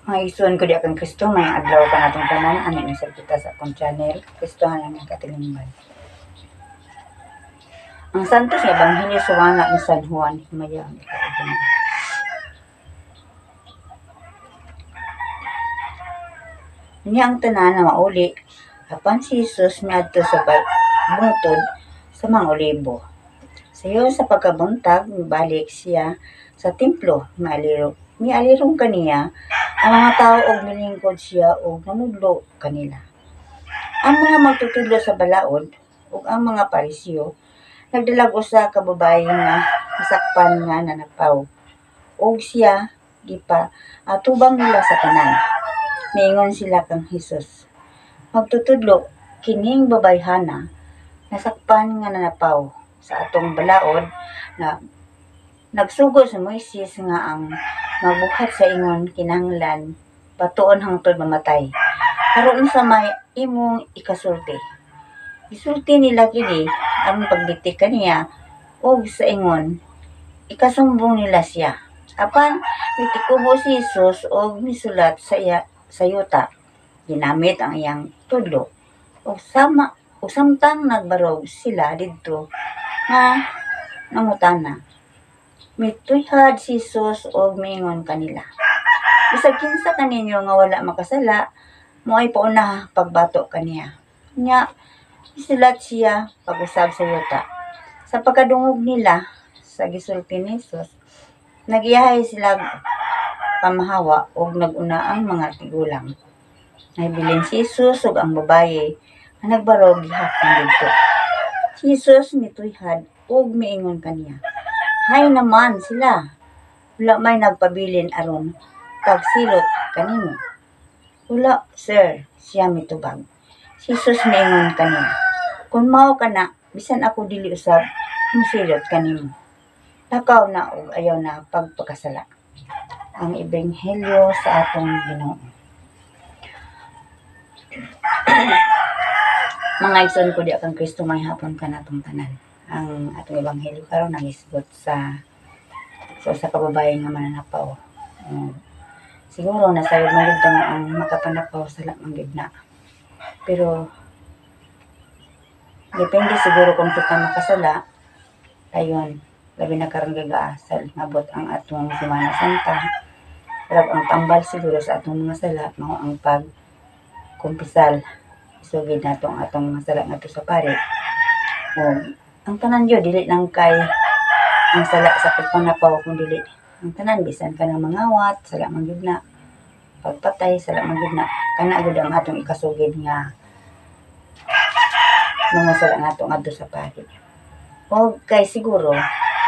Mga ison ko di akong Kristo, may adlaw ka natong tanan, ani misal kita sa akong channel, Kristo nga namin katilingban. Ang santos nga Ebanghelyo sa wanga ni San Juan, himaya ang ikauban. Niya ang tanan na mauli, apan si Jesus miadto sa bungtod sa mga olibo. Sayo sa pagkabuntag, mibalik siya sa templo, mialirong kaniya ang mga tao og milingkod siya og nanudlo kanila. Ang mga magtutudlo sa balaod ug ang mga pariseo nagdalag usa ka babaye nga nasakpan nga nanapaw ug siya gipa atubang nila sa tanan. Miingon sila kang Hesus, magtutudlo kining babayhana nasakpan nga nanapaw sa atong balaod na nagsugo sa Moises nga ang mabuhat sa ingon kinahanglan batuon hangtod mamatay. Karon sa may imong ikasulti. Isulti nila kini ang pagbitik kaniya og sa ingon ikasumbong nila siya. Apan mitikubo si Jesus og misulat sa yuta. Ginamit ang iyang tudlo og samtang nagbarog sila didto nga nangutana. Mituyhad si Jesus og miingon kanila. Bisag kinsa kaninyo nga wala makasala, moay pauna pagbato kaniya. Nya isulat siya pag-usab sa yuta. Sa pagkadungog nila sa gisulti ni Jesus, nagiyahay sila pamahawa og naguna ang mga tigulang. Nabilin si Jesus ug ang babaye nga nagbarog gihapon didto. Si Jesus mituyhad ug miingon kaniya, hay naman sila. Wala may nagpabilin aron pagsilot kanimo. Wala, sir, siya mitubag. Si Jesus miingon kaniya, kung mao kana, bisan ako dili usab musilot kanimo. Takaw na og ayaw na pagpakasala. Ang Ebanghelyo sa atong Ginoo. Mga igsoon ko di akong Kristo may hapon ka natong tanan. Ang atong Ebanghelyo karon nangisgot sa usa ka babaye nga mananapaw. Siguro nasayod man gid nga ang makapanapaw sala man gid na. Pero depende siguro kung kita makasala. Ayon, labi na karon gagaasal mabot ang atong Semana Santa. Pero ang tambal siguro sa atong mga sala mao ang pagkumpisal. Isugid natong atong mga sala ngadto sa pari. Ang tanan yo dili lang kay ang sala sa pagpanapaw kung dili ang tanan bisan ka ng mangawat sala man gyud na pagpatay sala man gyud na kana gyud ang atong ikasugid nga mga sala nato ngadto sa pari. O kay siguro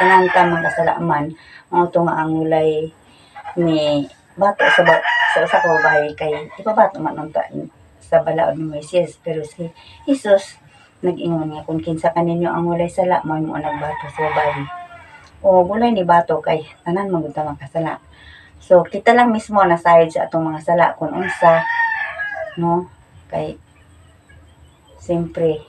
tanan ka makasala man mao to nga ang ulay ni bato sa usa ka babaye kay ipabato man unta sa balaod ni Moises pero si Jesus nag-ingon nga kung kinsa kaninyo ang walay sala mao mo nagbato sa babaye. O gulay ni bato kay tanan man gud ta makasala. So kita lang mismo nasayod sa atong mga sala kung unsa no kay siyempre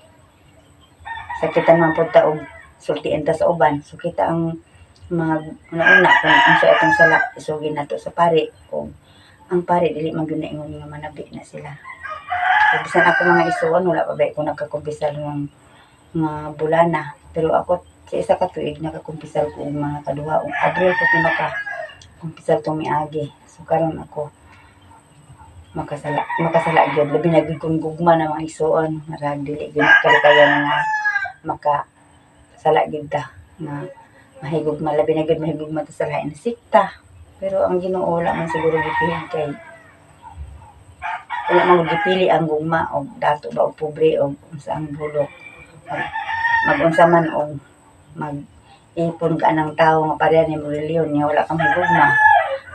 sakitan man pud ta og sultian ta sa uban. So kita ang una kung unsa atong sala isugid nato sa pari o ang pari dili man gyud ingon nga manabi na sila. So bisan ako mga isuon wala pa ba ko nagkakumpisal nga bulana pero ako sa isa ka tuig nakakumpisal ko mga kaduha o Abril ko kumpisal tong miagi. So karon ako makasala gyud labi na gyud kung gugma na mga isuon marag dili gyud kalikayan nga makasala gyud ta nga mahigugma labi na gyud mahigugma ta sa lain sikta. Pero ang Ginoo wala man siguro gipili kay wala man gipili ang gugma o dato ba o pobre o unsa ang bulok. Mag-unsa man o mag-ipon ka ng tao nga pareha ni reliyon niya wala kang higugma.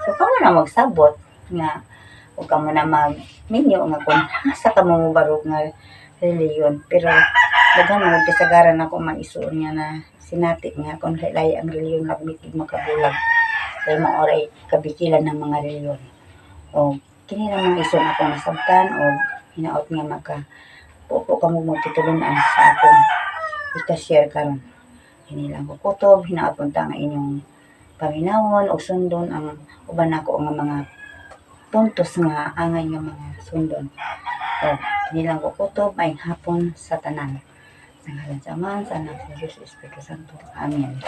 So kamo na magsabot nga o kamo na magminyo nga kung asa ka mo barog nga reliyon. Pero daghan mo kasagaran ako maisuon nga na sinati nga kung lahi ang reliyon lagmitig makabulag kay maoray kabikilan ng mga reliyon. O kini ra mga isuon ako nasabtan o hinaot nga pupo kamo magtutulunan sa akong ika-share karon. Hinilang ko kutob, hinaot punta nga inyong paminawon o sundon ang uban nako nga mga puntos nga angay nga mga sundon. O nilang kukutob ay hapon sa tanan. Sa ngalan sa Ama, sa Anak, sa Diyos, Espiritu Santo. Amen.